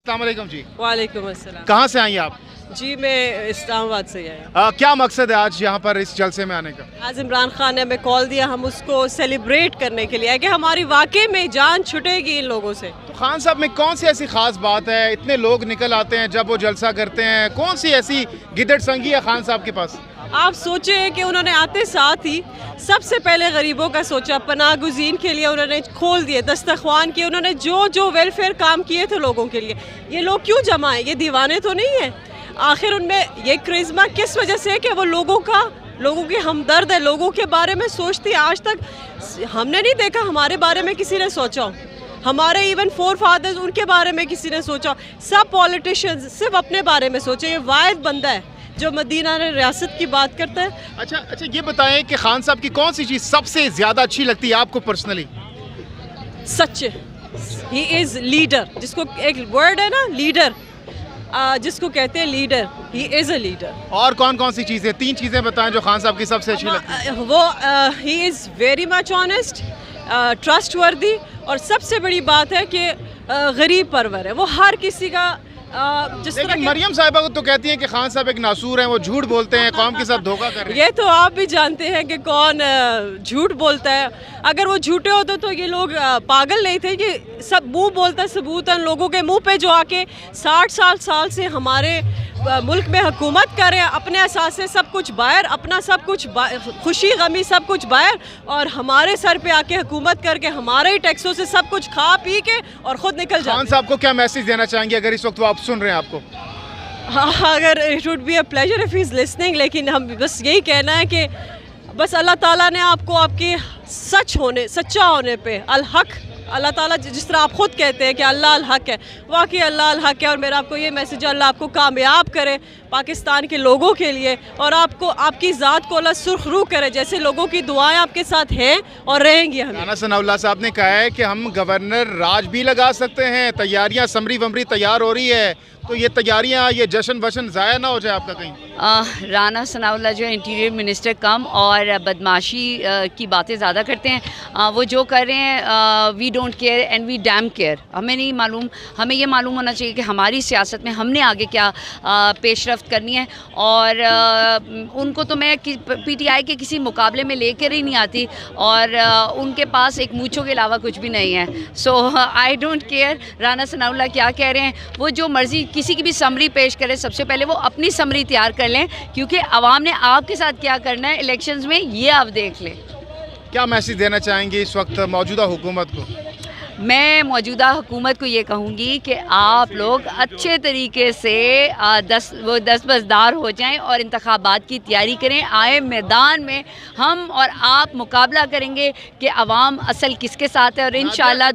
السلام علیکم جی. وعلیکم السلام. کہاں سے آئی آپ؟ جی میں اسلام آباد سے آیا. کیا مقصد ہے آج یہاں پر اس جلسے میں آنے کا؟ آج عمران خان نے ہمیں کال دیا, ہم اس کو سیلیبریٹ کرنے کے لیے کہ ہماری واقعی میں جان چھٹے گی ان لوگوں سے. تو خان صاحب میں کون سی ایسی خاص بات ہے, اتنے لوگ نکل آتے ہیں جب وہ جلسہ کرتے ہیں, کون سی ایسی گدڑ سنگی ہے خان صاحب کے پاس؟ آپ سوچیں کہ انہوں نے آتے ساتھ ہی سب سے پہلے غریبوں کا سوچا, پناہ گزین کے لیے انہوں نے کھول دیے دسترخوان کیے, انہوں نے جو ویلفیئر کام کیے تھے لوگوں کے لیے. یہ لوگ کیوں جمع ہیں؟ یہ دیوانے تو نہیں ہیں. آخر ان میں یہ کرزما کس وجہ سے ہے کہ وہ لوگوں کی ہمدرد ہے, لوگوں کے بارے میں سوچتی ہے. آج تک ہم نے نہیں دیکھا ہمارے بارے میں کسی نے سوچا ہو, ہمارے ایون فور فادرز ان کے بارے میں کسی نے سوچا. سب پولیٹیشینز صرف اپنے بارے میں سوچے. یہ واحد بندہ ہے جو مدینہ ریاست کی بات کرتا ہے. اچھا یہ بتائیں کہ خان صاحب کی کون سی چیز سب سے زیادہ اچھی لگتی ہے آپ کو پرسنلی؟ سچے. ہی از لیڈر, جس کو ایک ورڈ ہے نا لیڈر, جس کو کہتے ہیں leader, he is a leader. اور کون سی چیزیں, 3 چیزیں بتائیں جو خان صاحب کی سب سے اچھی لگتی ہیں. وہ ہی is very much honest, trustworthy, اور سب سے بڑی بات ہے کہ غریب پرور ہے. وہ ہر کسی کا جس طرح مریم صاحبہ کو تو کہتی ہیں کہ خان صاحب ایک ناسور ہیں, وہ جھوٹ بولتے ہیں, قوم کے ساتھ دھوکہ کر رہے ہیں. یہ تو آپ بھی جانتے ہیں کہ کون جھوٹ بولتا ہے. اگر وہ جھوٹے ہوتے تو یہ لوگ پاگل نہیں تھے. یہ سب منہ بولتا ثبوت ہے لوگوں کے منہ پہ, جو آ کے 60 سال سے ہمارے ملک میں حکومت کریں, اپنے اثاثے سب کچھ باہر, اپنا سب کچھ خوشی غمی سب کچھ باہر, اور ہمارے سر پہ آ کے حکومت کر کے ہمارے ہی ٹیکسوں سے سب کچھ کھا پی کے اور خود نکل جاتے. خان صاحب کو کیا میسج دینا چاہیں گے اگر اس وقت وہ آپ سن رہے ہیں آپ کو؟ اگر it would be a pleasure if he is listening, لیکن ہم بس یہی کہنا ہے کہ بس اللہ تعالیٰ نے آپ کو آپ کے سچا ہونے پہ الحق, اللہ تعالیٰ جس طرح آپ خود کہتے ہیں کہ اللہ الحق ہے, واقعی اللہ الحق ہے. اور میرا آپ کو یہ میسج ہے, اللہ آپ کو کامیاب کرے پاکستان کے لوگوں کے لیے, اور آپ کو آپ کی ذات کو اللہ سرخ رو کرے, جیسے لوگوں کی دعائیں آپ کے ساتھ ہیں اور رہیں گی. ہمیں رانا ثناء اللہ صاحب نے کہا ہے کہ ہم گورنر راج بھی لگا سکتے ہیں, تیاریاں سمری ومری تیار ہو رہی ہے, تو یہ تیاریاں یہ جشن وشن ضائع نہ ہو جائے آپ کا کہیں؟ رانا ثناء اللہ جو انٹیریئر منسٹر کم اور بدماشی کی باتیں زیادہ کرتے ہیں. وہ جو کر رہے ہیں we don't care and we damn care. ہمیں نہیں معلوم, ہمیں یہ معلوم ہونا چاہیے کہ ہماری سیاست میں ہم نے آگے کیا پیش رفت کرنی ہے. اور ان کو تو میں پی ٹی آئی کے کسی مقابلے میں لے کر ہی نہیں آتی, اور ان کے پاس ایک مونچھوں کے علاوہ کچھ بھی نہیں ہے. سو آئی ڈونٹ کیئر رانا ثناء اللہ کیا کہہ رہے ہیں. وہ جو مرضی کسی کی بھی سمری پیش کرے, سب سے پہلے وہ اپنی سمری تیار کر لیں, کیونکہ عوام نے آپ کے ساتھ کیا کرنا ہے الیکشنز میں یہ آپ دیکھ لیں. کیا میسج دینا چاہیں گے اس وقت موجودہ حکومت کو؟ میں موجودہ حکومت کو یہ کہوں گی کہ آپ لوگ اچھے طریقے سے دستبردار ہو جائیں اور انتخابات کی تیاری کریں. آئے میدان میں ہم اور آپ مقابلہ کریں گے کہ عوام اصل کس کے ساتھ ہے, اور انشاءاللہ